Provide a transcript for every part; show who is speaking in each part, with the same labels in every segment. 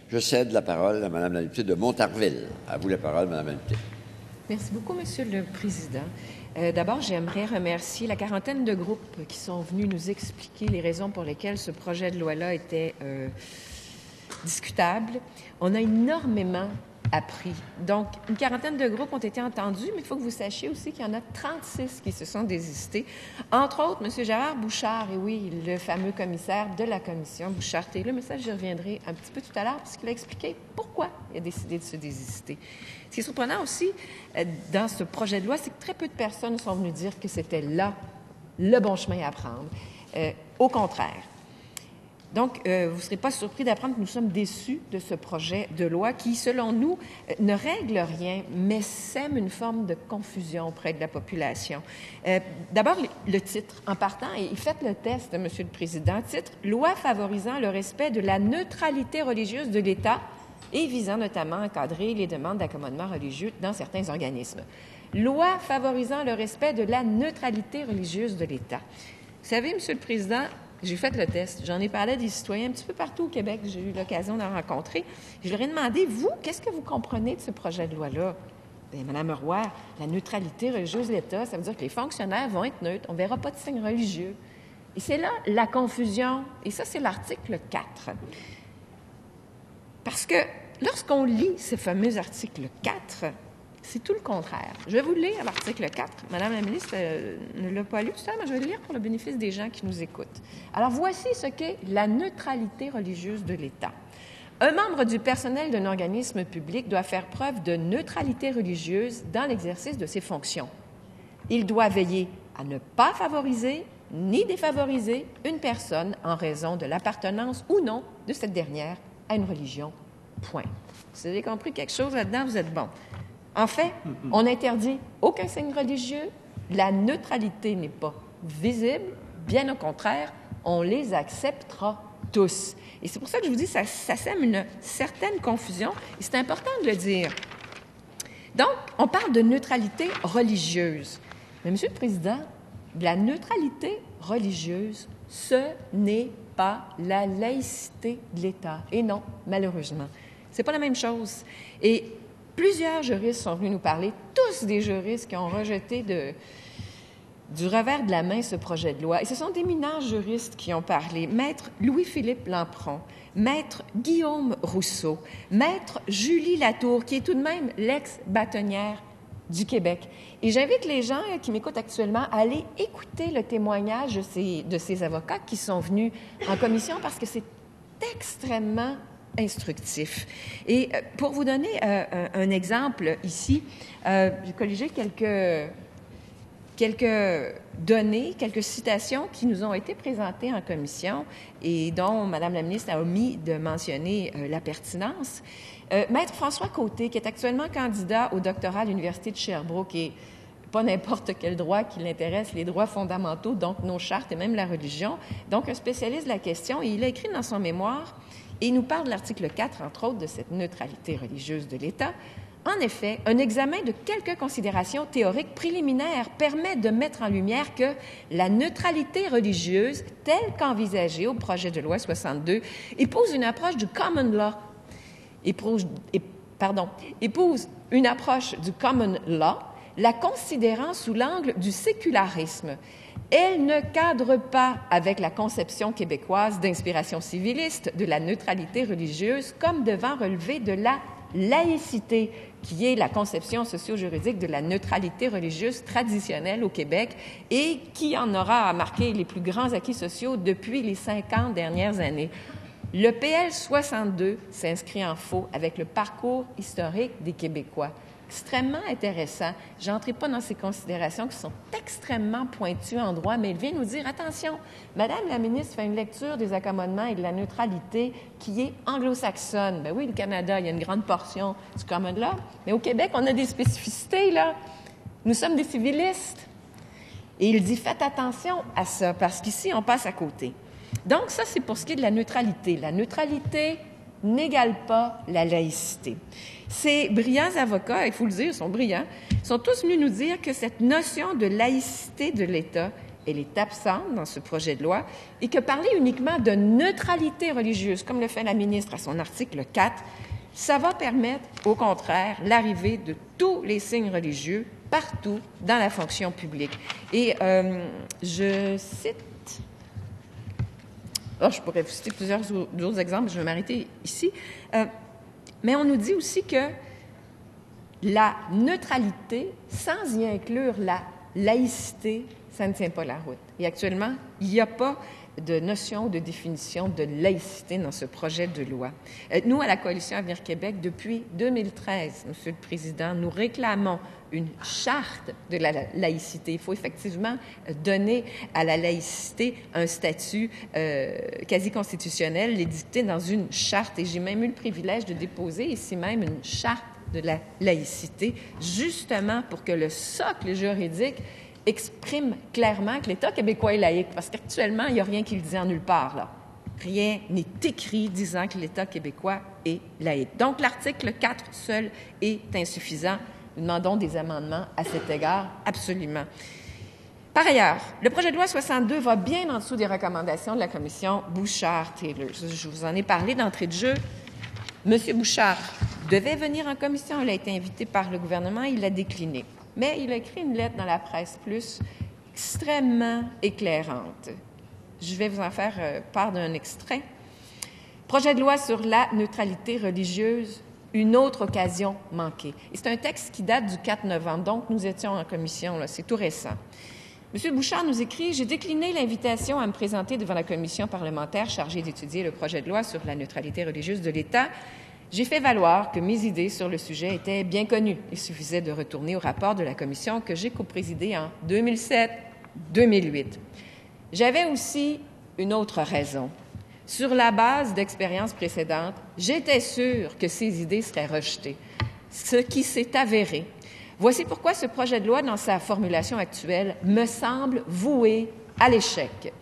Speaker 1: Je cède la parole à Mme la députée de Montarville. À vous la parole, Mme la députée.
Speaker 2: Merci beaucoup, Monsieur le Président. D'abord, j'aimerais remercier la quarantaine de groupes qui sont venus nous expliquer les raisons pour lesquelles ce projet de loi-là était discutable. On a énormément appris. Donc, une quarantaine de groupes ont été entendus, mais il faut que vous sachiez aussi qu'il y en a 36 qui se sont désistés. Entre autres, M. Gérard Bouchard, et oui, le fameux commissaire de la commission, Bouchard-Taylor, mais ça, j'y reviendrai un petit peu tout à l'heure, puisqu'il a expliqué pourquoi il a décidé de se désister. Ce qui est surprenant aussi dans ce projet de loi, c'est que très peu de personnes sont venues dire que c'était là le bon chemin à prendre. Au contraire. Donc, vous ne serez pas surpris d'apprendre que nous sommes déçus de ce projet de loi qui, selon nous, ne règle rien, mais sème une forme de confusion auprès de la population. D'abord, le titre, en partant, et faites le test, Monsieur le Président, titre « Loi favorisant le respect de la neutralité religieuse de l'État et visant notamment à encadrer les demandes d'accommodement religieux dans certains organismes. » Loi favorisant le respect de la neutralité religieuse de l'État. Vous savez, Monsieur le Président, j'ai fait le test. J'en ai parlé à des citoyens un petit peu partout au Québec. J'ai eu l'occasion d'en rencontrer. Je leur ai demandé, vous, qu'est-ce que vous comprenez de ce projet de loi-là? Bien, Mme Roy, la neutralité religieuse de l'État, ça veut dire que les fonctionnaires vont être neutres. On ne verra pas de signes religieux. Et c'est là la confusion. Et ça, c'est l'article 4. Parce que lorsqu'on lit ce fameux article 4, c'est tout le contraire. Je vais vous le lire, l'article 4. Madame la ministre ne l'a pas lu tout à l'heure, mais je vais le lire pour le bénéfice des gens qui nous écoutent. Alors, voici ce qu'est la neutralité religieuse de l'État. Un membre du personnel d'un organisme public doit faire preuve de neutralité religieuse dans l'exercice de ses fonctions. Il doit veiller à ne pas favoriser ni défavoriser une personne en raison de l'appartenance ou non de cette dernière à une religion. Point. Si vous avez compris quelque chose là-dedans, vous êtes bon. En fait, on n'interdit aucun signe religieux. La neutralité n'est pas visible. Bien au contraire, on les acceptera tous. Et c'est pour ça que je vous dis que ça sème une certaine confusion. Et c'est important de le dire. Donc, on parle de neutralité religieuse. Mais, Monsieur le Président, la neutralité religieuse, ce n'est pas la laïcité de l'État. Et non, malheureusement. C'est pas la même chose. Et plusieurs juristes sont venus nous parler, tous des juristes qui ont rejeté du revers de la main ce projet de loi. Et ce sont d'éminents juristes qui ont parlé. Maître Louis-Philippe Lampron, Maître Guillaume Rousseau, Maître Julie Latour, qui est tout de même l'ex-bâtonnière du Québec. Et j'invite les gens qui m'écoutent actuellement à aller écouter le témoignage de ces avocats qui sont venus en commission parce que c'est extrêmement instructif. Et pour vous donner un exemple ici, j'ai colligé quelques données, quelques citations qui nous ont été présentées en commission et dont Mme la ministre a omis de mentionner la pertinence. Maître François Côté, qui est actuellement candidat au doctorat à l'Université de Sherbrooke, et pas n'importe quel droit qui l'intéresse, les droits fondamentaux, donc nos chartes et même la religion, donc un spécialiste de la question, et il a écrit dans son mémoire, et il nous parle de l'article 4, entre autres, de cette neutralité religieuse de l'État. En effet, un examen de quelques considérations théoriques préliminaires permet de mettre en lumière que la neutralité religieuse, telle qu'envisagée au projet de loi 62, épouse une approche du common law, épouse une approche du common law, la considérant sous l'angle du sécularisme. Elle ne cadre pas avec la conception québécoise d'inspiration civiliste de la neutralité religieuse comme devant relever de la laïcité, qui est la conception socio-juridique de la neutralité religieuse traditionnelle au Québec et qui en aura marqué les plus grands acquis sociaux depuis les 50 dernières années. Le PL 62 s'inscrit en faux avec le parcours historique des Québécois. Extrêmement intéressant. Je n'entrerai pas dans ces considérations qui sont extrêmement pointues en droit, mais il vient nous dire, attention, Madame la ministre fait une lecture des accommodements et de la neutralité qui est anglo-saxonne. Ben oui, le Canada, il y a une grande portion du common law, mais au Québec, on a des spécificités, là. Nous sommes des civilistes. Et il dit, faites attention à ça, parce qu'ici, on passe à côté. Donc, ça, c'est pour ce qui est de la neutralité. La neutralité n'égale pas la laïcité. Ces brillants avocats, il faut le dire, ils sont brillants, sont tous venus nous dire que cette notion de laïcité de l'État elle est absente dans ce projet de loi et que parler uniquement de neutralité religieuse, comme le fait la ministre à son article 4, ça va permettre, au contraire, l'arrivée de tous les signes religieux partout dans la fonction publique. Et je cite, je pourrais vous citer plusieurs autres exemples, je vais m'arrêter ici, mais on nous dit aussi que la neutralité, sans y inclure la laïcité, ça ne tient pas la route. Et actuellement, il n'y a pas de notion de définition de laïcité dans ce projet de loi. Nous, à la Coalition Avenir Québec, depuis 2013, Monsieur le Président, nous réclamons une charte de la laïcité. Il faut effectivement donner à la laïcité un statut quasi constitutionnel, l'édicter dans une charte. Et j'ai même eu le privilège de déposer ici même une charte de la laïcité, justement pour que le socle juridique exprime clairement que l'État québécois est laïque, parce qu'actuellement, il n'y a rien qui le dit en nulle part, là. Rien n'est écrit disant que l'État québécois est laïque. Donc, l'article 4 seul est insuffisant. Nous demandons des amendements à cet égard, absolument. Par ailleurs, le projet de loi 62 va bien en dessous des recommandations de la commission Bouchard-Taylor. Je vous en ai parlé d'entrée de jeu. M. Bouchard devait venir en commission. Il a été invité par le gouvernement. Il l'a décliné. Mais il a écrit une lettre dans la Presse Plus extrêmement éclairante. Je vais vous en faire part d'un extrait. Projet de loi sur la neutralité religieuse, une autre occasion manquée. Et c'est un texte qui date du 4 novembre, donc nous étions en commission, là, c'est tout récent. M. Bouchard nous écrit « J'ai décliné l'invitation à me présenter devant la commission parlementaire chargée d'étudier le projet de loi sur la neutralité religieuse de l'État. J'ai fait valoir que mes idées sur le sujet étaient bien connues. Il suffisait de retourner au rapport de la commission que j'ai coprésidé en 2007-2008. J'avais aussi une autre raison. Sur la base d'expériences précédentes, j'étais sûre que ces idées seraient rejetées, ce qui s'est avéré. Voici pourquoi ce projet de loi, dans sa formulation actuelle, me semble voué à l'échec.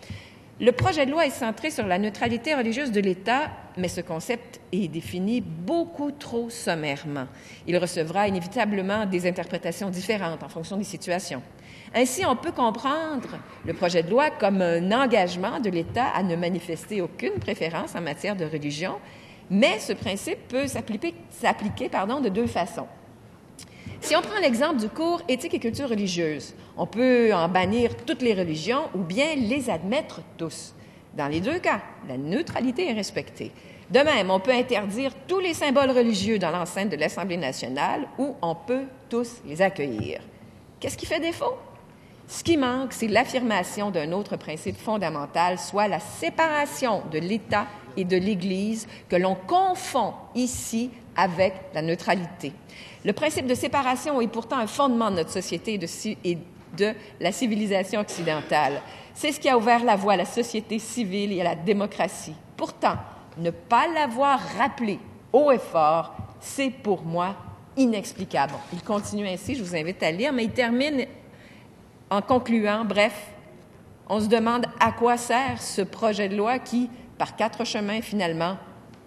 Speaker 2: Le projet de loi est centré sur la neutralité religieuse de l'État, mais ce concept est défini beaucoup trop sommairement. Il recevra inévitablement des interprétations différentes en fonction des situations. Ainsi, on peut comprendre le projet de loi comme un engagement de l'État à ne manifester aucune préférence en matière de religion, mais ce principe peut s'appliquer de deux façons. Si on prend l'exemple du cours Éthique et culture religieuse, on peut en bannir toutes les religions ou bien les admettre tous. Dans les deux cas, la neutralité est respectée. De même, on peut interdire tous les symboles religieux dans l'enceinte de l'Assemblée nationale ou on peut tous les accueillir. Qu'est-ce qui fait défaut? Ce qui manque, c'est l'affirmation d'un autre principe fondamental, soit la séparation de l'État et de l'Église que l'on confond ici avec la neutralité. Le principe de séparation est pourtant un fondement de notre société et de la civilisation occidentale. C'est ce qui a ouvert la voie à la société civile et à la démocratie. Pourtant, ne pas l'avoir rappelé haut et fort, c'est pour moi inexplicable. Il continue ainsi, je vous invite à lire, mais il termine en concluant, bref, on se demande à quoi sert ce projet de loi qui, par quatre chemins finalement,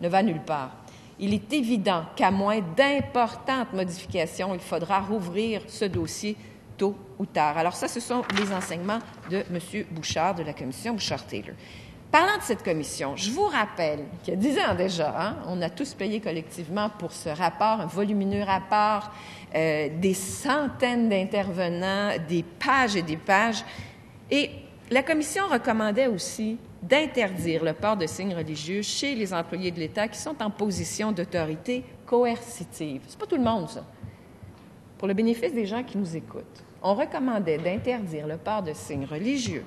Speaker 2: ne va nulle part. Il est évident qu'à moins d'importantes modifications, il faudra rouvrir ce dossier tôt ou tard. Alors ça, ce sont les enseignements de M. Bouchard, de la commission Bouchard-Taylor. Parlant de cette commission, je vous rappelle qu'il y a 10 ans déjà, on a tous payé collectivement pour ce rapport, un volumineux rapport, des centaines d'intervenants, des pages et des pages. Et la commission recommandait aussi d'interdire le port de signes religieux chez les employés de l'État qui sont en position d'autorité coercitive. C'est pas tout le monde, ça. Pour le bénéfice des gens qui nous écoutent, on recommandait d'interdire le port de signes religieux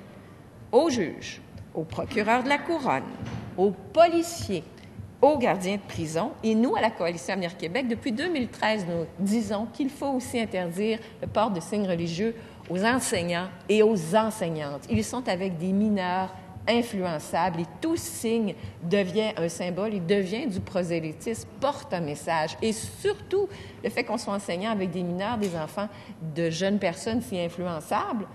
Speaker 2: aux juges, aux procureurs de la Couronne, aux policiers, aux gardiens de prison. Et nous, à la Coalition Avenir Québec, depuis 2013, nous disons qu'il faut aussi interdire le port de signes religieux aux enseignants et aux enseignantes. Ils sont avec des mineurs influençables et tout signe devient un symbole, il devient du prosélytisme, porte un message. Et surtout, le fait qu'on soit enseignant avec des mineurs, des enfants, de jeunes personnes si influençables,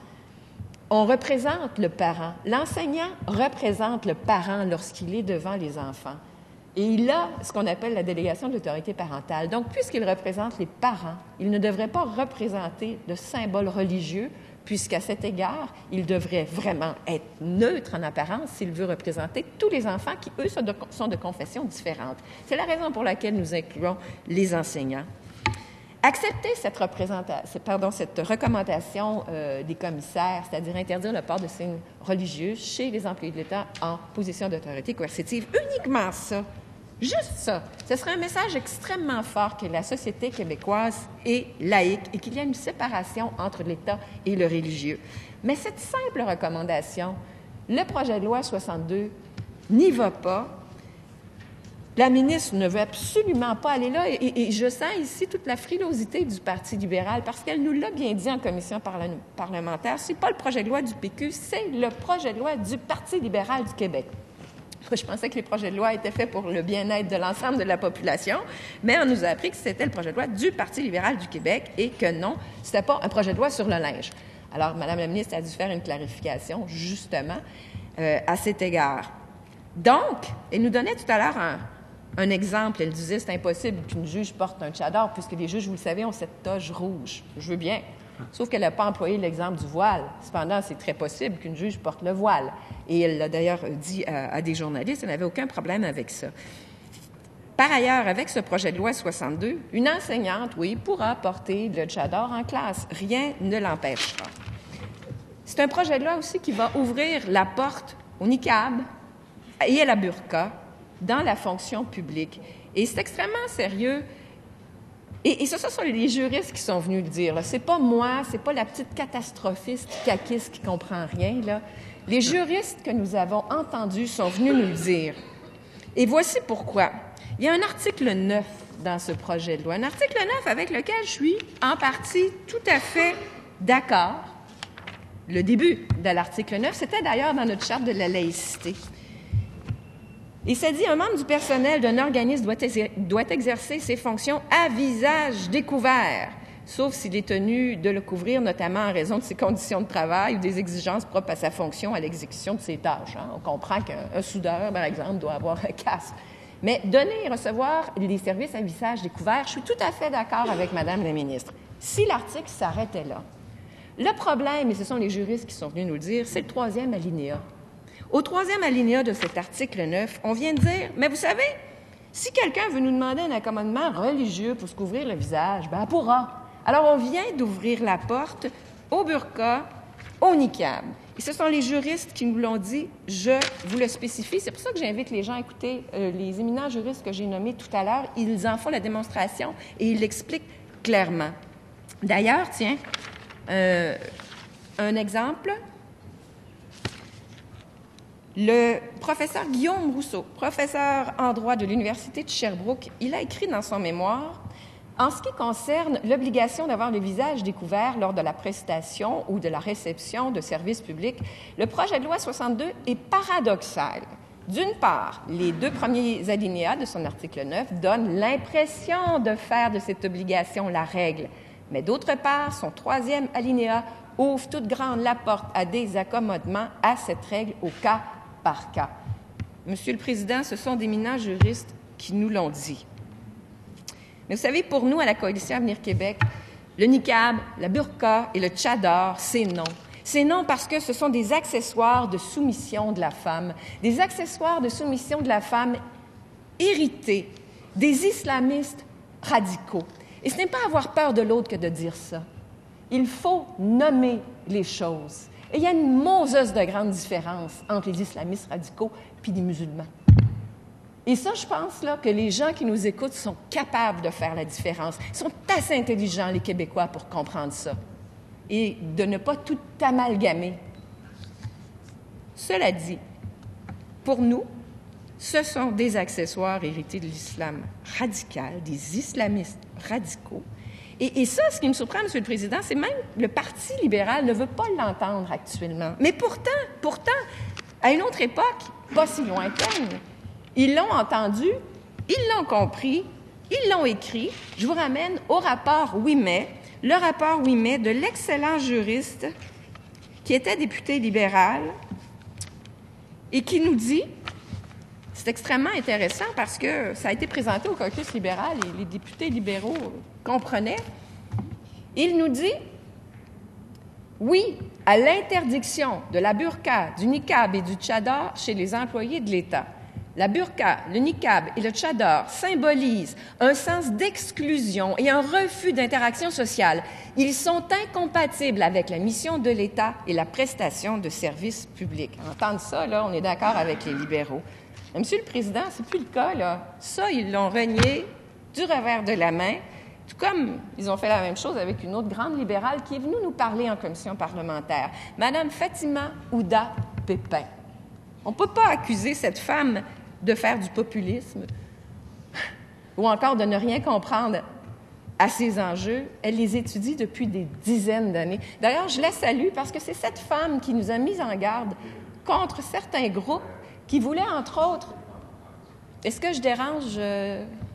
Speaker 2: on représente le parent. L'enseignant représente le parent lorsqu'il est devant les enfants. Et il a ce qu'on appelle la délégation de l'autorité parentale. Donc, puisqu'il représente les parents, il ne devrait pas représenter de symboles religieux puisqu'à cet égard, il devrait vraiment être neutre en apparence s'il veut représenter tous les enfants qui, eux, sont de confessions différentes. C'est la raison pour laquelle nous incluons les enseignants. Accepter cette recommandation des commissaires, c'est-à-dire interdire le port de signes religieux chez les employés de l'État en position d'autorité coercitive, uniquement ça, juste ça, ce serait un message extrêmement fort que la société québécoise est laïque et qu'il y a une séparation entre l'État et le religieux. Mais cette simple recommandation, le projet de loi 62 n'y va pas. La ministre ne veut absolument pas aller là et je sens ici toute la frilosité du Parti libéral parce qu'elle nous l'a bien dit en commission parlementaire. Ce n'est pas le projet de loi du PQ, c'est le projet de loi du Parti libéral du Québec. Je pensais que les projets de loi étaient faits pour le bien-être de l'ensemble de la population, mais on nous a appris que c'était le projet de loi du Parti libéral du Québec et que non, ce n'était pas un projet de loi sur le linge. Alors, Mme la ministre a dû faire une clarification, justement, à cet égard. Donc, elle nous donnait tout à l'heure un exemple. Elle disait c'est impossible qu'une juge porte un tchador puisque les juges, vous le savez, ont cette toge rouge. Je veux bien. Sauf qu'elle n'a pas employé l'exemple du voile. Cependant, c'est très possible qu'une juge porte le voile. Et elle l'a d'ailleurs dit à des journalistes, elle n'avait aucun problème avec ça. Par ailleurs, avec ce projet de loi 62, une enseignante, oui, pourra porter le tchador en classe. Rien ne l'empêchera. C'est un projet de loi aussi qui va ouvrir la porte au niqab et à la burqa dans la fonction publique. Et c'est extrêmement sérieux. Et ce sont les juristes qui sont venus le dire. Ce n'est pas moi, ce n'est pas la petite catastrophiste caquiste qui ne comprend rien. Là. Les juristes que nous avons entendus sont venus nous le dire. Et voici pourquoi. Il y a un article 9 dans ce projet de loi, un article 9 avec lequel je suis en partie tout à fait d'accord. Le début de l'article 9, c'était d'ailleurs dans notre charte de la laïcité. Et ça dit, un membre du personnel d'un organisme doit exercer ses fonctions à visage découvert, sauf s'il est tenu de le couvrir, notamment en raison de ses conditions de travail ou des exigences propres à sa fonction, à l'exécution de ses tâches. On comprend qu'un soudeur, par exemple, doit avoir un casque. Mais donner et recevoir les services à visage découvert, je suis tout à fait d'accord avec Mme la ministre. Si l'article s'arrêtait là, le problème, et ce sont les juristes qui sont venus nous le dire, c'est le 3e alinéa. Au 3e alinéa de cet article 9, on vient de dire, mais vous savez, si quelqu'un veut nous demander un accommodement religieux pour se couvrir le visage, ben elle pourra. Alors, on vient d'ouvrir la porte au burqa, au niqab. Et ce sont les juristes qui nous l'ont dit, je vous le spécifie. C'est pour ça que j'invite les gens à écouter les éminents juristes que j'ai nommés tout à l'heure. Ils en font la démonstration et ils l'expliquent clairement. D'ailleurs, tiens, un exemple. Le professeur Guillaume Rousseau, professeur en droit de l'Université de Sherbrooke, il a écrit dans son mémoire « En ce qui concerne l'obligation d'avoir le visage découvert lors de la prestation ou de la réception de services publics, le projet de loi 62 est paradoxal. D'une part, les 2 premiers alinéas de son article 9 donnent l'impression de faire de cette obligation la règle, mais d'autre part, son 3e alinéa ouvre toute grande la porte à des accommodements à cette règle au cas par cas. » Monsieur le Président, ce sont d'éminents juristes qui nous l'ont dit. Mais vous savez, pour nous, à la Coalition Avenir Québec, le niqab, la burqa et le tchador, c'est non. C'est non parce que ce sont des accessoires de soumission de la femme, des accessoires de soumission de la femme hérités des islamistes radicaux. Et ce n'est pas avoir peur de l'autre que de dire ça. Il faut nommer les choses. Et il y a une moseuse de grande différence entre les islamistes radicaux et les musulmans. Et ça, je pense là, que les gens qui nous écoutent sont capables de faire la différence. Ils sont assez intelligents, les Québécois, pour comprendre ça. Et de ne pas tout amalgamer. Cela dit, pour nous, ce sont des accessoires hérités de l'islam radical, des islamistes radicaux. Et ça, ce qui me surprend, M. le Président, c'est même le Parti libéral ne veut pas l'entendre actuellement. Mais pourtant, à une autre époque, pas si lointaine, ils l'ont entendu, ils l'ont compris, ils l'ont écrit. Je vous ramène au rapport Ouimet, le rapport Ouimet de l'excellent juriste qui était député libéral et qui nous dit, c'est extrêmement intéressant parce que ça a été présenté au caucus libéral et les députés libéraux comprenaient. Il nous dit, Oui à l'interdiction de la burqa, du niqab et du tchadar chez les employés de l'État. La burqa, le niqab et le tchadar symbolisent un sens d'exclusion et un refus d'interaction sociale. Ils sont incompatibles avec la mission de l'État et la prestation de services publics. Entendre ça, là, on est d'accord avec les libéraux. Mais, Monsieur le Président, c'est plus le cas, là. Ça, ils l'ont renié du revers de la main, tout comme ils ont fait la même chose avec une autre grande libérale qui est venue nous parler en commission parlementaire, Madame Fatima Ouda Pépin. On ne peut pas accuser cette femme de faire du populisme ou encore de ne rien comprendre à ces enjeux. Elle les étudie depuis des dizaines d'années. D'ailleurs, je la salue parce que c'est cette femme qui nous a mis en garde contre certains groupes qui voulaient, entre autres... Est-ce que je dérange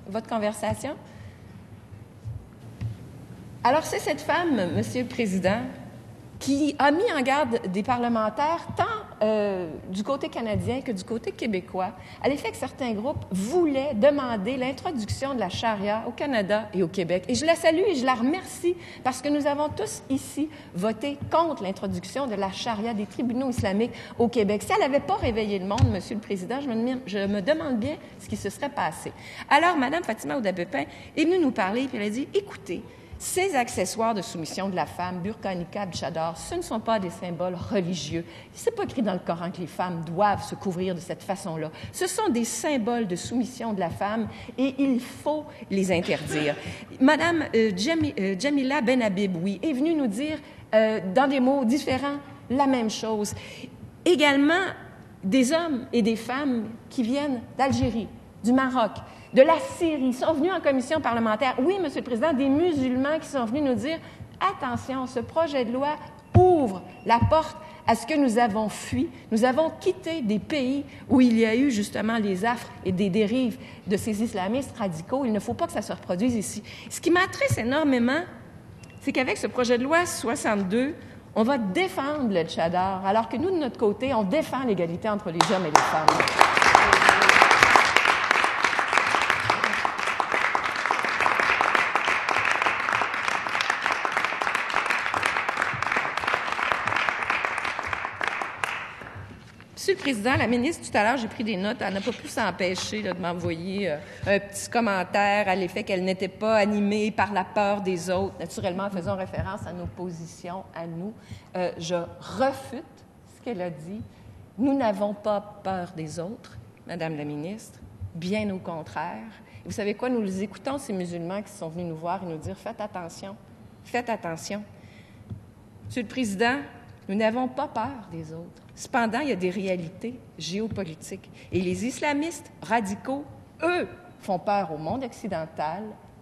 Speaker 2: votre conversation? Alors, c'est cette femme, Monsieur le Président, qui a mis en garde des parlementaires tant du côté canadien que du côté québécois à l'effet que certains groupes voulaient demander l'introduction de la charia au Canada et au Québec. Et je la salue et je la remercie parce que nous avons tous ici voté contre l'introduction de la charia des tribunaux islamiques au Québec. Si elle n'avait pas réveillé le monde, Monsieur le Président, je me demande bien ce qui se serait passé. Alors, Mme Fatima Ouda Pépin est venue nous parler et elle a dit « Écoutez, ces accessoires de soumission de la femme, burqa, niqab, tchadar, ce ne sont pas des symboles religieux. Ce n'est pas écrit dans le Coran que les femmes doivent se couvrir de cette façon-là. Ce sont des symboles de soumission de la femme et il faut les interdire. » Madame Jamila Benhabib, oui, est venue nous dire, dans des mots différents, la même chose. Également, des hommes et des femmes qui viennent d'Algérie, du Maroc, de la Syrie, sont venus en commission parlementaire. Oui, Monsieur le Président, des musulmans qui sont venus nous dire « Attention, ce projet de loi ouvre la porte à ce que nous avons fui. Nous avons quitté des pays où il y a eu justement les affres et des dérives de ces islamistes radicaux. Il ne faut pas que ça se reproduise ici. » Ce qui m'attriste énormément, c'est qu'avec ce projet de loi 62, on va défendre le tchadar, alors que nous, de notre côté, on défend l'égalité entre les hommes et les femmes. Monsieur le Président, la ministre, tout à l'heure, j'ai pris des notes, elle n'a pas pu s'empêcher de m'envoyer un petit commentaire à l'effet qu'elle n'était pas animée par la peur des autres, naturellement en faisant référence à nos positions, à nous. Je refute ce qu'elle a dit. Nous n'avons pas peur des autres, Madame la ministre, bien au contraire. Et vous savez quoi, nous les écoutons, ces musulmans qui sont venus nous voir et nous dire « Faites attention, faites attention ». Monsieur le Président, nous n'avons pas peur des autres. Cependant, il y a des réalités géopolitiques. Et les islamistes radicaux, eux, font peur au monde occidental,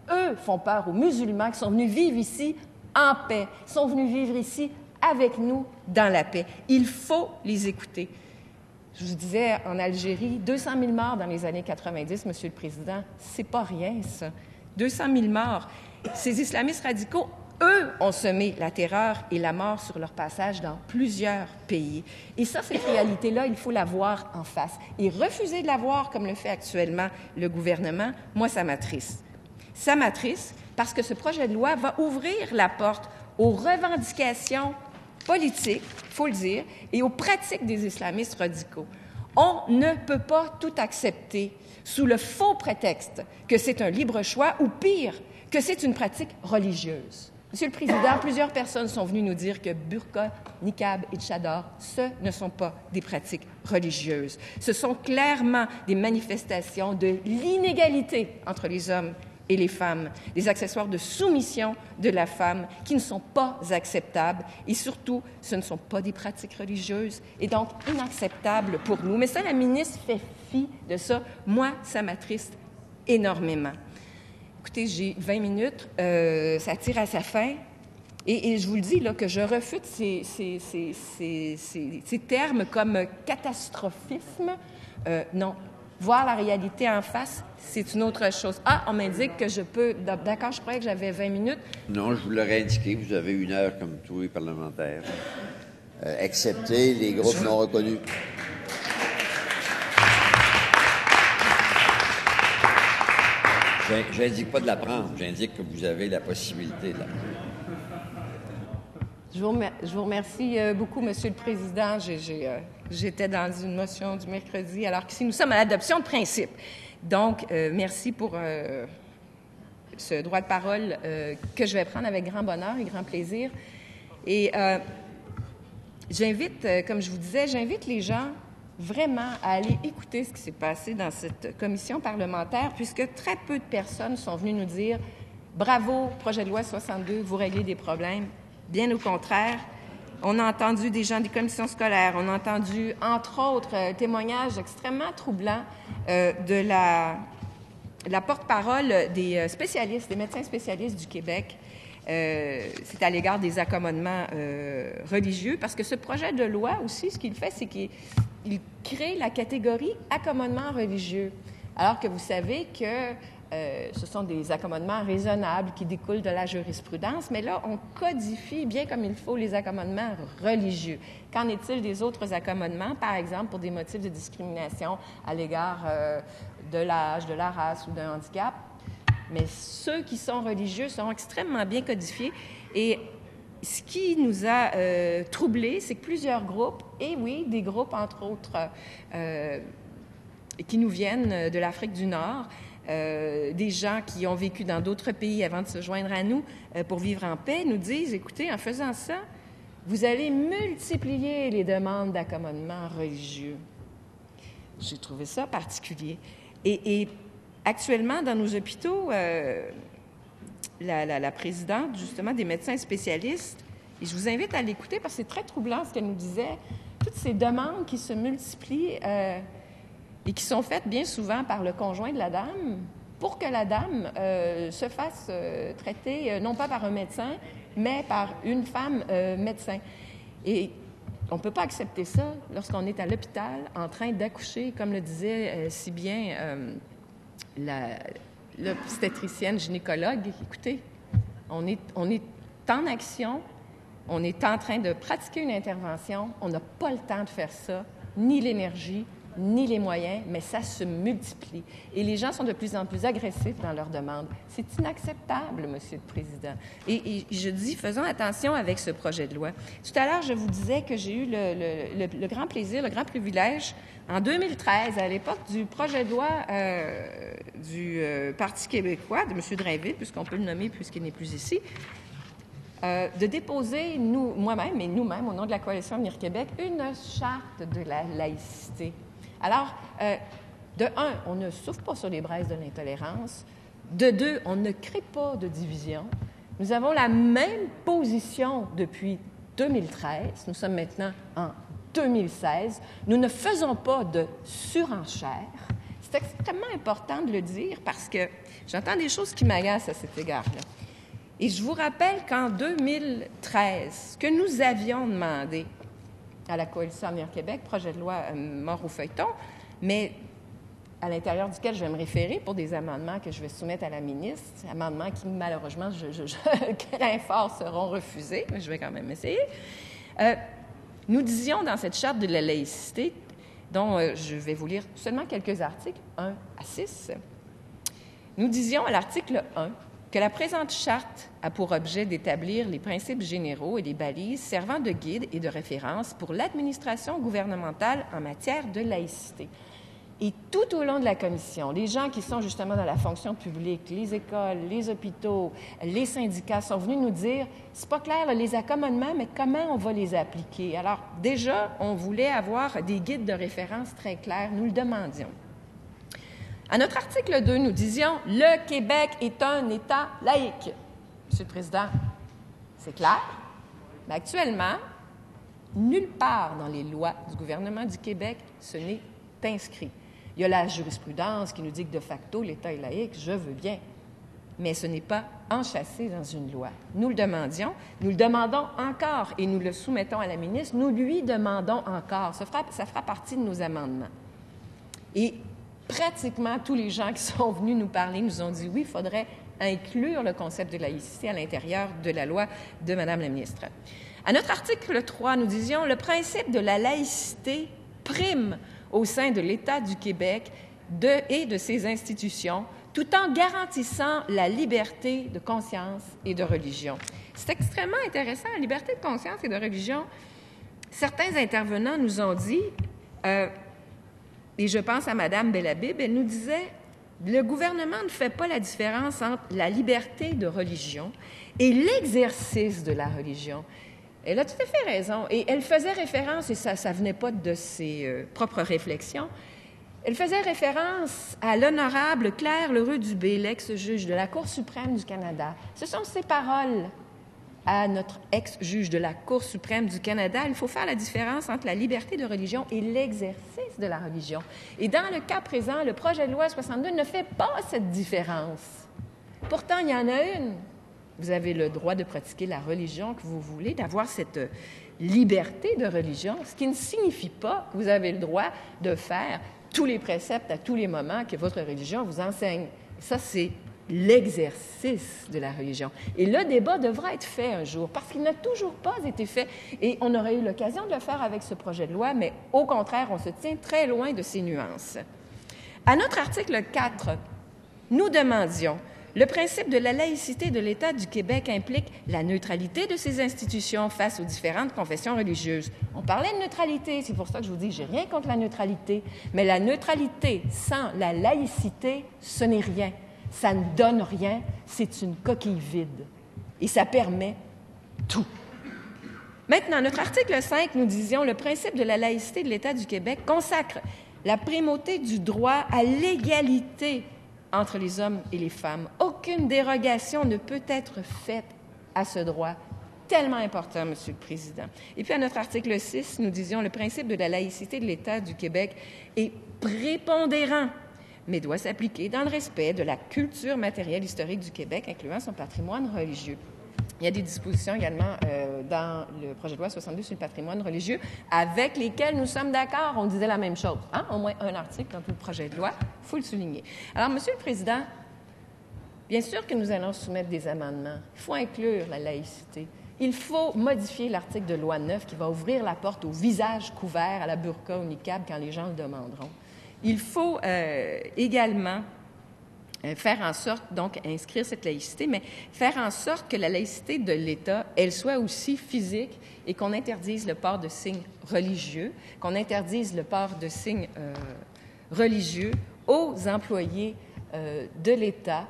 Speaker 2: eux font peur aux musulmans qui sont venus vivre ici en paix, sont venus vivre ici avec nous dans la paix. Il faut les écouter. Je vous disais, en Algérie, 200 000 morts dans les années 90, Monsieur le Président, c'est pas rien, ça. 200 000 morts. Ces islamistes radicaux, eux, ont semé la terreur et la mort sur leur passage dans plusieurs pays. Et ça, cette réalité-là, il faut la voir en face. Et refuser de la voir comme le fait actuellement le gouvernement, moi, ça m'attriste. Ça m'attriste parce que ce projet de loi va ouvrir la porte aux revendications politiques, il faut le dire, et aux pratiques des islamistes radicaux. On ne peut pas tout accepter sous le faux prétexte que c'est un libre choix ou, pire, que c'est une pratique religieuse. Monsieur le Président, plusieurs personnes sont venues nous dire que burqa, niqab et tchadar, ce ne sont pas des pratiques religieuses. Ce sont clairement des manifestations de l'inégalité entre les hommes et les femmes, des accessoires de soumission de la femme qui ne sont pas acceptables et surtout, ce ne sont pas des pratiques religieuses et donc inacceptables pour nous. Mais ça, la ministre fait fi de ça. Moi, ça m'attriste énormément. Écoutez, j'ai 20 minutes, ça tire à sa fin, et je vous le dis là, que je refute ces termes comme catastrophisme. Non, voir la réalité en face, c'est une autre chose. Ah, on m'indique que je peux... D'accord, je croyais que j'avais 20 minutes.
Speaker 1: Non, je vous l'aurais indiqué, vous avez 1 heure comme tous les parlementaires, excepté les groupes non reconnus. J'indique pas de la prendre, j'indique que vous avez la possibilité de la prendre.
Speaker 2: Je vous remercie beaucoup, Monsieur le Président. J'étais dans une motion du mercredi, alors qu'ici, nous sommes à l'adoption de principe. Donc, merci pour ce droit de parole que je vais prendre avec grand bonheur et grand plaisir. Et j'invite, comme je vous disais, j'invite les gens vraiment à aller écouter ce qui s'est passé dans cette commission parlementaire, puisque très peu de personnes sont venues nous dire « Bravo, projet de loi 62, vous réglez des problèmes ». Bien au contraire, on a entendu des gens des commissions scolaires, on a entendu, entre autres, témoignages extrêmement troublants de la porte-parole des spécialistes, des médecins spécialistes du Québec. C'est à l'égard des accommodements religieux, parce que ce projet de loi aussi, ce qu'il fait, c'est qu'il crée la catégorie accommodement religieux, alors que vous savez que ce sont des accommodements raisonnables qui découlent de la jurisprudence, mais là, on codifie bien comme il faut les accommodements religieux. Qu'en est-il des autres accommodements, par exemple, pour des motifs de discrimination à l'égard de l'âge, de la race ou d'un handicap? Mais ceux qui sont religieux seront extrêmement bien codifiés. Et ce qui nous a troublés, c'est que plusieurs groupes, et oui, des groupes, entre autres, qui nous viennent de l'Afrique du Nord, des gens qui ont vécu dans d'autres pays avant de se joindre à nous pour vivre en paix, nous disent, écoutez, en faisant ça, vous allez multiplier les demandes d'accommodement religieux. J'ai trouvé ça particulier. Et actuellement, dans nos hôpitaux, la présidente, justement, des médecins spécialistes, et je vous invite à l'écouter parce que c'est très troublant ce qu'elle nous disait, toutes ces demandes qui se multiplient et qui sont faites bien souvent par le conjoint de la dame pour que la dame se fasse traiter, non pas par un médecin, mais par une femme médecin. Et on ne peut pas accepter ça lorsqu'on est à l'hôpital en train d'accoucher, comme le disait si bien l'obstétricienne gynécologue. Écoutez, on est en action, on est en train de pratiquer une intervention, on n'a pas le temps de faire ça, ni l'énergie, ni les moyens, mais ça se multiplie. Et les gens sont de plus en plus agressifs dans leurs demandes. C'est inacceptable, Monsieur le Président. Et je dis, faisons attention avec ce projet de loi. Tout à l'heure, je vous disais que j'ai eu le grand plaisir, le grand privilège, en 2013, à l'époque du projet de loi du Parti québécois, de M. Drainville, puisqu'on peut le nommer puisqu'il n'est plus ici, de déposer, moi-même et nous-mêmes, au nom de la Coalition Avenir Québec, une charte de la laïcité. Alors, de un, on ne souffle pas sur les braises de l'intolérance. De deux, on ne crée pas de division. Nous avons la même position depuis 2013. Nous sommes maintenant en 2016. Nous ne faisons pas de surenchère. C'est extrêmement important de le dire parce que j'entends des choses qui m'agacent à cet égard-là. Et je vous rappelle qu'en 2013, ce que nous avions demandé à la Coalition Avenir Québec, projet de loi mort au feuilleton, mais à l'intérieur duquel je vais me référer pour des amendements que je vais soumettre à la ministre, amendements qui, malheureusement, je crains fort, seront refusés, mais je vais quand même essayer. Nous disions dans cette charte de la laïcité, dont je vais vous lire seulement quelques articles, 1 à 6, nous disions à l'article 1 que la présente charte a pour objet d'établir les principes généraux et les balises servant de guide et de référence pour l'administration gouvernementale en matière de laïcité. Et tout au long de la commission, les gens qui sont justement dans la fonction publique, les écoles, les hôpitaux, les syndicats sont venus nous dire « c'est pas clair, les accommodements, mais comment on va les appliquer? » Alors, déjà, on voulait avoir des guides de référence très clairs, nous le demandions. À notre article 2, nous disions « Le Québec est un État laïque ». Monsieur le Président, c'est clair, mais actuellement, nulle part dans les lois du gouvernement du Québec, ce n'est inscrit. Il y a la jurisprudence qui nous dit que de facto, l'État est laïque, je veux bien, mais ce n'est pas enchâssé dans une loi. Nous le demandions, nous le demandons encore et nous le soumettons à la ministre, nous lui demandons encore. Ça fera partie de nos amendements. Et pratiquement tous les gens qui sont venus nous parler nous ont dit oui, il faudrait inclure le concept de laïcité à l'intérieur de la loi de Mme la ministre. À notre article 3, nous disions le principe de la laïcité prime au sein de l'État du Québec et de ses institutions, tout en garantissant la liberté de conscience et de religion. C'est extrêmement intéressant, la liberté de conscience et de religion. Certains intervenants nous ont dit, et je pense à Mme Bellabib, elle nous disait, le gouvernement ne fait pas la différence entre la liberté de religion et l'exercice de la religion. Elle a tout à fait raison. Et elle faisait référence, et ça ne venait pas de ses propres réflexions, elle faisait référence à l'honorable Claire L'Heureux-Dubé, l'ex-juge de la Cour suprême du Canada. Ce sont ses paroles à notre ex-juge de la Cour suprême du Canada. Il faut faire la différence entre la liberté de religion et l'exercice de la religion. Et dans le cas présent, le projet de loi 62 ne fait pas cette différence. Pourtant, il y en a une. Vous avez le droit de pratiquer la religion que vous voulez, d'avoir cette liberté de religion, ce qui ne signifie pas que vous avez le droit de faire tous les préceptes à tous les moments que votre religion vous enseigne. Ça, c'est l'exercice de la religion. Et le débat devra être fait un jour, parce qu'il n'a toujours pas été fait. Et on aurait eu l'occasion de le faire avec ce projet de loi, mais au contraire, on se tient très loin de ces nuances. À notre article 4, nous demandions le principe de la laïcité de l'État du Québec implique la neutralité de ses institutions face aux différentes confessions religieuses. On parlait de neutralité, c'est pour ça que je vous dis, j'ai rien contre la neutralité, mais la neutralité sans la laïcité, ce n'est rien. Ça ne donne rien, c'est une coquille vide. Et ça permet tout. Maintenant, notre article 5, nous disions, le principe de la laïcité de l'État du Québec consacre la primauté du droit à l'égalité entre les hommes et les femmes. Aucune dérogation ne peut être faite à ce droit tellement important, Monsieur le Président. Et puis, à notre article 6, nous disions le principe de la laïcité de l'État du Québec est prépondérant, mais doit s'appliquer dans le respect de la culture matérielle historique du Québec, incluant son patrimoine religieux. Il y a des dispositions également dans le projet de loi 62 sur le patrimoine religieux avec lesquelles nous sommes d'accord. On disait la même chose. Hein? Au moins un article dans tout le projet de loi, il faut le souligner. Alors, Monsieur le Président, bien sûr que nous allons soumettre des amendements. Il faut inclure la laïcité. Il faut modifier l'article de loi 9 qui va ouvrir la porte au visage couvert, à la burqa ou niqab quand les gens le demanderont. Il faut également faire en sorte, donc, inscrire cette laïcité, mais faire en sorte que la laïcité de l'État, elle soit aussi physique et qu'on interdise le port de signes religieux, qu'on interdise le port de signes religieux aux employés de l'État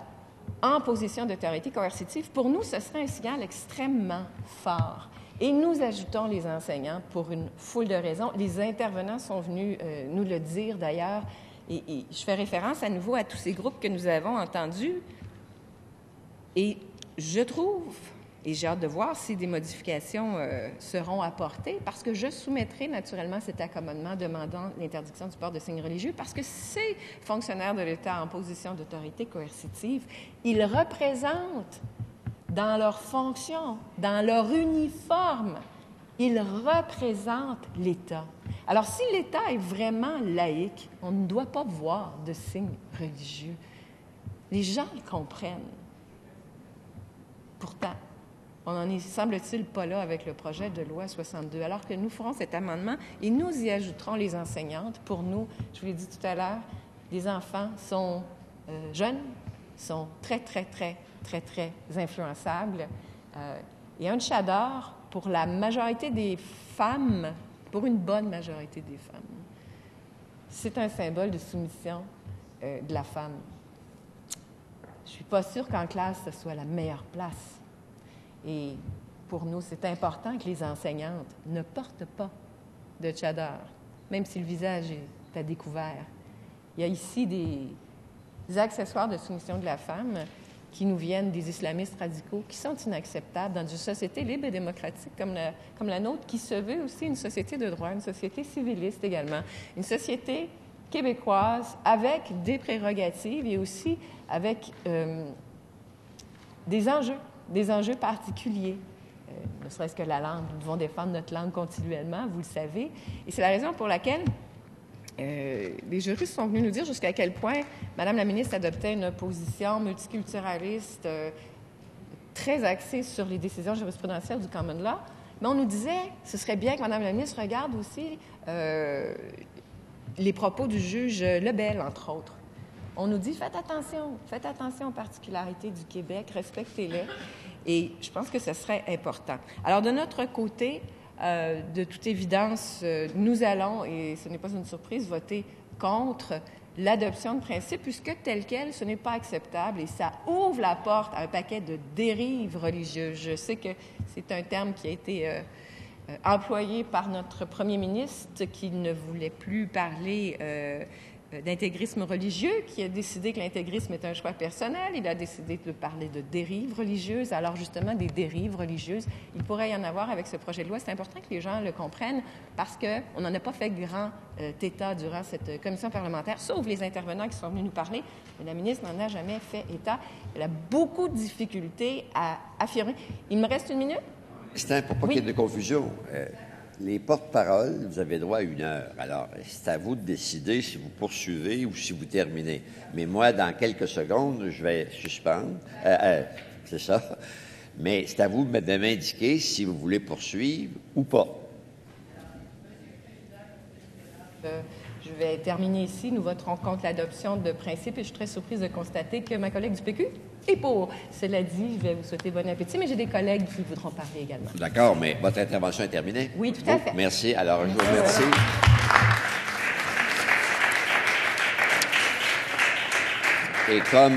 Speaker 2: en position d'autorité coercitive. Pour nous, ce serait un signal extrêmement fort. Et nous ajoutons les enseignants pour une foule de raisons. Les intervenants sont venus nous le dire d'ailleurs. Et je fais référence à nouveau à tous ces groupes que nous avons entendus. Et je trouve, et j'ai hâte de voir si des modifications seront apportées, parce que je soumettrai naturellement cet accommodement demandant l'interdiction du port de signes religieux, parce que ces fonctionnaires de l'État en position d'autorité coercitive, ils représentent dans leur fonction, dans leur uniforme, ils représentent l'État. Alors, si l'État est vraiment laïque, on ne doit pas voir de signes religieux. Les gens le comprennent. Pourtant, on n'en est, semble-t-il, pas là avec le projet de loi 62, alors que nous ferons cet amendement et nous y ajouterons les enseignantes. Pour nous, je vous l'ai dit tout à l'heure, les enfants sont jeunes, sont très influençables. Et un tchador, pour la majorité des femmes, pour une bonne majorité des femmes, c'est un symbole de soumission de la femme. Je ne suis pas sûre qu'en classe, ce soit la meilleure place. Et pour nous, c'est important que les enseignantes ne portent pas de tchador, même si le visage est à découvert. Il y a ici des accessoires de soumission de la femme qui nous viennent des islamistes radicaux, qui sont inacceptables dans une société libre et démocratique comme la nôtre, qui se veut aussi une société de droit, une société civiliste également, une société québécoise avec des prérogatives et aussi avec des enjeux particuliers. Ne serait-ce que la langue. Nous devons défendre notre langue continuellement, vous le savez. Et c'est la raison pour laquelle les juristes sont venus nous dire jusqu'à quel point Mme la ministre adoptait une position multiculturaliste très axée sur les décisions jurisprudentielles du common law. Mais on nous disait, ce serait bien que Mme la ministre regarde aussi les propos du juge Lebel, entre autres. On nous dit, faites attention aux particularités du Québec, respectez-les. Et je pense que ce serait important. Alors, de notre côté, de toute évidence, nous allons, et ce n'est pas une surprise, voter contre l'adoption de principe, puisque tel quel, ce n'est pas acceptable et ça ouvre la porte à un paquet de dérives religieuses. Je sais que c'est un terme qui a été employé par notre premier ministre qui ne voulait plus parler d'intégrisme religieux, qui a décidé que l'intégrisme est un choix personnel. Il a décidé de parler de dérives religieuses. Alors, justement, des dérives religieuses, il pourrait y en avoir avec ce projet de loi. C'est important que les gens le comprennent parce qu'on n'en a pas fait grand état durant cette commission parlementaire, sauf les intervenants qui sont venus nous parler. Mais la ministre n'en a jamais fait état. Elle a beaucoup de difficultés à affirmer. Il me reste 1 minute?
Speaker 1: C'est pour pas qu'il y ait de confusion. Les porte-paroles, vous avez droit à 1 heure. Alors, c'est à vous de décider si vous poursuivez ou si vous terminez. Mais moi, dans quelques secondes, je vais suspendre. C'est ça. Mais c'est à vous de m'indiquer si vous voulez poursuivre ou pas.
Speaker 2: Je vais terminer ici. Nous voterons contre l'adoption de principe et je suis très surprise de constater que ma collègue du PQ est pour. Cela dit, je vais vous souhaiter bon appétit, mais j'ai des collègues qui voudront parler également.
Speaker 1: D'accord, mais votre intervention est terminée?
Speaker 2: Oui, tout à fait.
Speaker 1: Merci. Alors, je vous remercie. Et comme